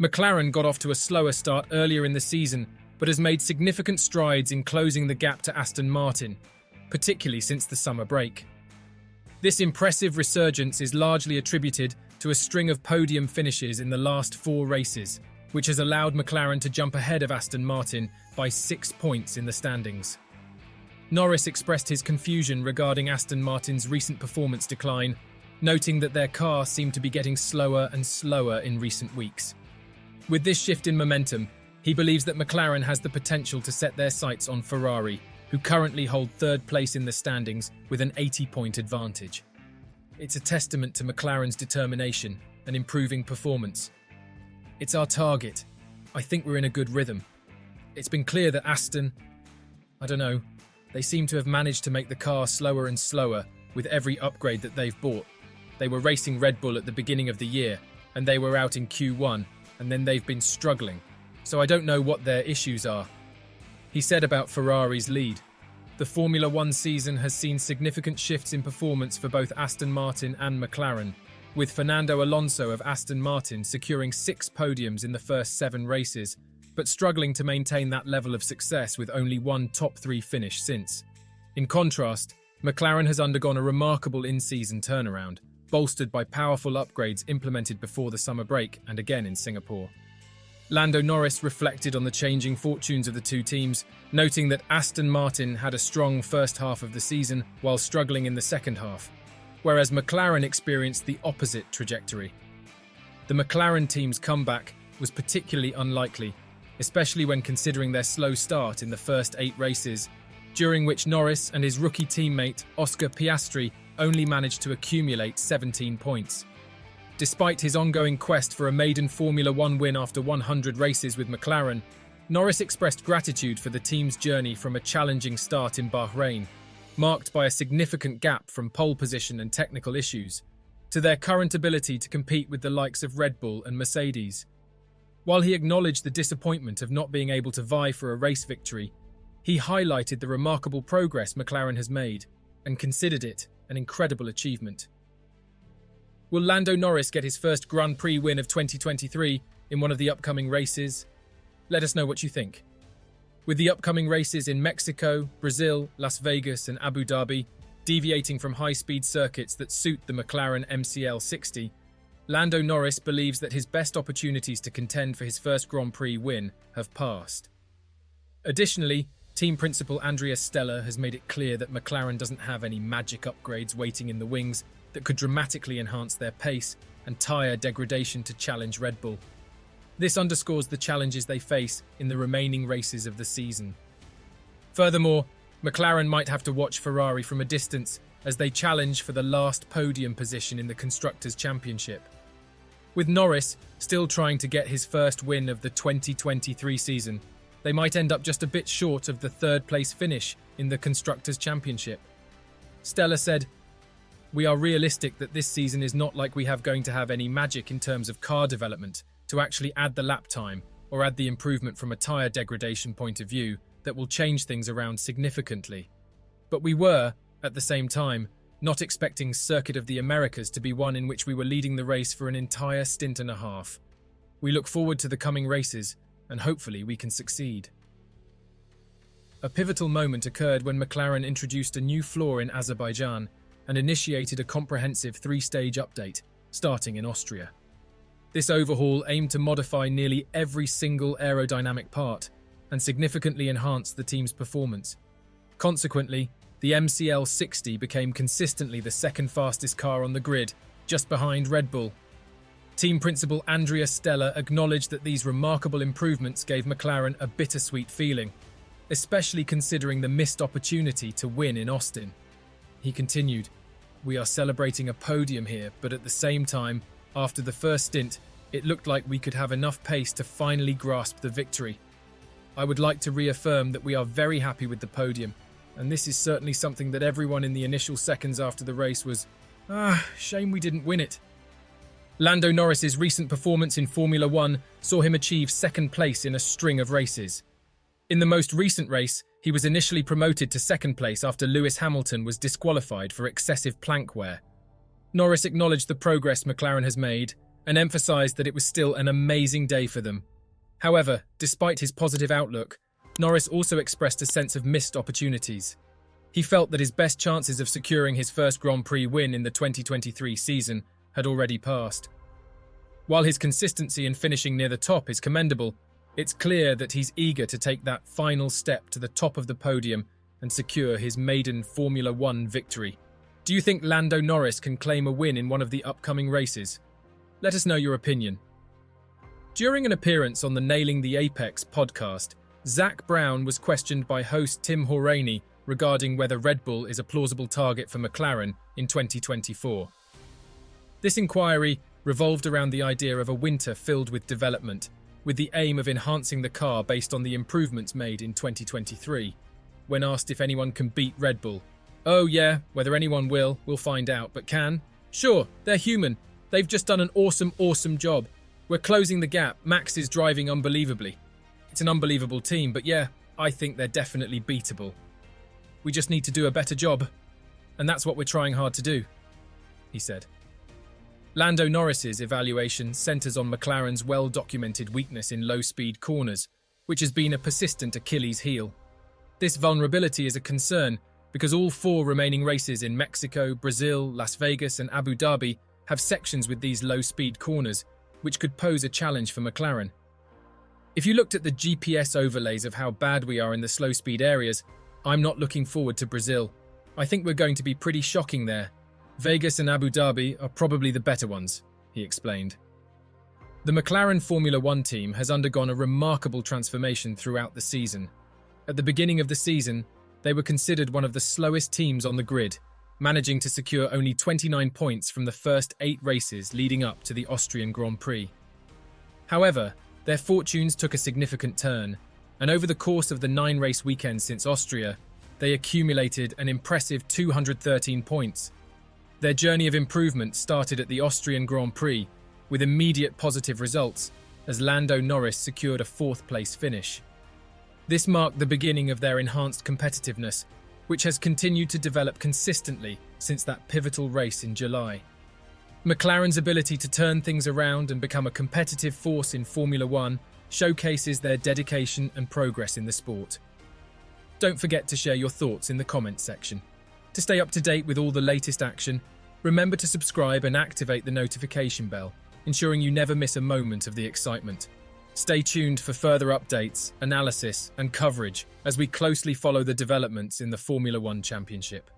McLaren got off to a slower start earlier in the season, but has made significant strides in closing the gap to Aston Martin, particularly since the summer break. This impressive resurgence is largely attributed to a string of podium finishes in the last 4 races, which has allowed McLaren to jump ahead of Aston Martin by 6 points in the standings. Norris expressed his confusion regarding Aston Martin's recent performance decline, noting that their car seemed to be getting slower and slower in recent weeks. With this shift in momentum, he believes that McLaren has the potential to set their sights on Ferrari, who currently hold 3rd place in the standings with an 80-point advantage. It's a testament to McLaren's determination and improving performance. It's our target. I think we're in a good rhythm. It's been clear that Aston, they seem to have managed to make the car slower and slower with every upgrade that they've bought. They were racing Red Bull at the beginning of the year, and they were out in Q1, and then they've been struggling. So I don't know what their issues are. He said about Ferrari's lead. The Formula One season has seen significant shifts in performance for both Aston Martin and McLaren, with Fernando Alonso of Aston Martin securing 6 podiums in the first 7 races, but struggling to maintain that level of success with only 1 top 3 finish since. In contrast, McLaren has undergone a remarkable in-season turnaround, bolstered by powerful upgrades implemented before the summer break and again in Singapore. Lando Norris reflected on the changing fortunes of the two teams, noting that Aston Martin had a strong first half of the season while struggling in the second half, whereas McLaren experienced the opposite trajectory. The McLaren team's comeback was particularly unlikely, especially when considering their slow start in the first 8 races, during which Norris and his rookie teammate Oscar Piastri only managed to accumulate 17 points. Despite his ongoing quest for a maiden Formula One win after 100 races with McLaren, Norris expressed gratitude for the team's journey from a challenging start in Bahrain, marked by a significant gap from pole position and technical issues, to their current ability to compete with the likes of Red Bull and Mercedes. While he acknowledged the disappointment of not being able to vie for a race victory, he highlighted the remarkable progress McLaren has made and considered it an incredible achievement. Will Lando Norris get his first Grand Prix win of 2023 in one of the upcoming races? Let us know what you think. With the upcoming races in Mexico, Brazil, Las Vegas and Abu Dhabi deviating from high-speed circuits that suit the McLaren MCL 60, Lando Norris believes that his best opportunities to contend for his first Grand Prix win have passed. Additionally, team principal Andrea Stella has made it clear that McLaren doesn't have any magic upgrades waiting in the wings that could dramatically enhance their pace and tyre degradation to challenge Red Bull. This underscores the challenges they face in the remaining races of the season. Furthermore, McLaren might have to watch Ferrari from a distance as they challenge for the last podium position in the Constructors' Championship. With Norris still trying to get his first win of the 2023 season, they might end up just a bit short of the 3rd place finish in the Constructors' Championship. Stella said, "We are realistic that this season is not like we have going to have any magic in terms of car development to actually add the lap time or add the improvement from a tyre degradation point of view that will change things around significantly. But we were, at the same time, not expecting Circuit of the Americas to be one in which we were leading the race for an entire stint and a half. We look forward to the coming races and hopefully we can succeed." A pivotal moment occurred when McLaren introduced a new floor in Azerbaijan and initiated a comprehensive 3-stage update, starting in Austria. This overhaul aimed to modify nearly every single aerodynamic part and significantly enhance the team's performance. Consequently, the MCL 60 became consistently the 2nd fastest car on the grid, just behind Red Bull. Team principal Andrea Stella acknowledged that these remarkable improvements gave McLaren a bittersweet feeling, especially considering the missed opportunity to win in Austin. He continued, "We are celebrating a podium here, but at the same time, after the first stint, it looked like we could have enough pace to finally grasp the victory. I would like to reaffirm that we are very happy with the podium, and this is certainly something that everyone in the initial seconds after the race was, shame we didn't win it." Lando Norris's recent performance in Formula One saw him achieve 2nd place in a string of races. In the most recent race, he was initially promoted to 2nd place after Lewis Hamilton was disqualified for excessive plank wear. Norris acknowledged the progress McLaren has made and emphasized that it was still an amazing day for them. However, despite his positive outlook, Norris also expressed a sense of missed opportunities. He felt that his best chances of securing his first Grand Prix win in the 2023 season had already passed. While his consistency in finishing near the top is commendable, it's clear that he's eager to take that final step to the top of the podium and secure his maiden Formula One victory. Do you think Lando Norris can claim a win in one of the upcoming races? Let us know your opinion. During an appearance on the Nailing the Apex podcast, Zach Brown was questioned by host Tim Hauraney regarding whether Red Bull is a plausible target for McLaren in 2024. This inquiry revolved around the idea of a winter filled with development, with the aim of enhancing the car based on the improvements made in 2023. When asked if anyone can beat Red Bull, "Oh yeah, whether anyone will, we'll find out, but can? Sure, they're human. They've just done an awesome job. We're closing the gap. Max is driving unbelievably. It's an unbelievable team, but yeah, I think they're definitely beatable. We just need to do a better job, and that's what we're trying hard to do," he said. Lando Norris's evaluation centres on McLaren's well-documented weakness in low-speed corners, which has been a persistent Achilles heel. This vulnerability is a concern because all 4 remaining races in Mexico, Brazil, Las Vegas and Abu Dhabi have sections with these low-speed corners, which could pose a challenge for McLaren. If you looked at the GPS overlays of how bad we are in the slow-speed areas, I'm not looking forward to Brazil. I think we're going to be pretty shocking there. Vegas and Abu Dhabi are probably the better ones, he explained. The McLaren Formula One team has undergone a remarkable transformation throughout the season. At the beginning of the season, they were considered one of the slowest teams on the grid, managing to secure only 29 points from the first 8 races leading up to the Austrian Grand Prix. However, their fortunes took a significant turn, and over the course of the 9-race weekend since Austria, they accumulated an impressive 213 points. Their journey of improvement started at the Austrian Grand Prix, with immediate positive results, as Lando Norris secured a 4th-place finish. This marked the beginning of their enhanced competitiveness, which has continued to develop consistently since that pivotal race in July. McLaren's ability to turn things around and become a competitive force in Formula One showcases their dedication and progress in the sport. Don't forget to share your thoughts in the comments section. To stay up to date with all the latest action, remember to subscribe and activate the notification bell, ensuring you never miss a moment of the excitement. Stay tuned for further updates, analysis, and coverage as we closely follow the developments in the Formula One Championship.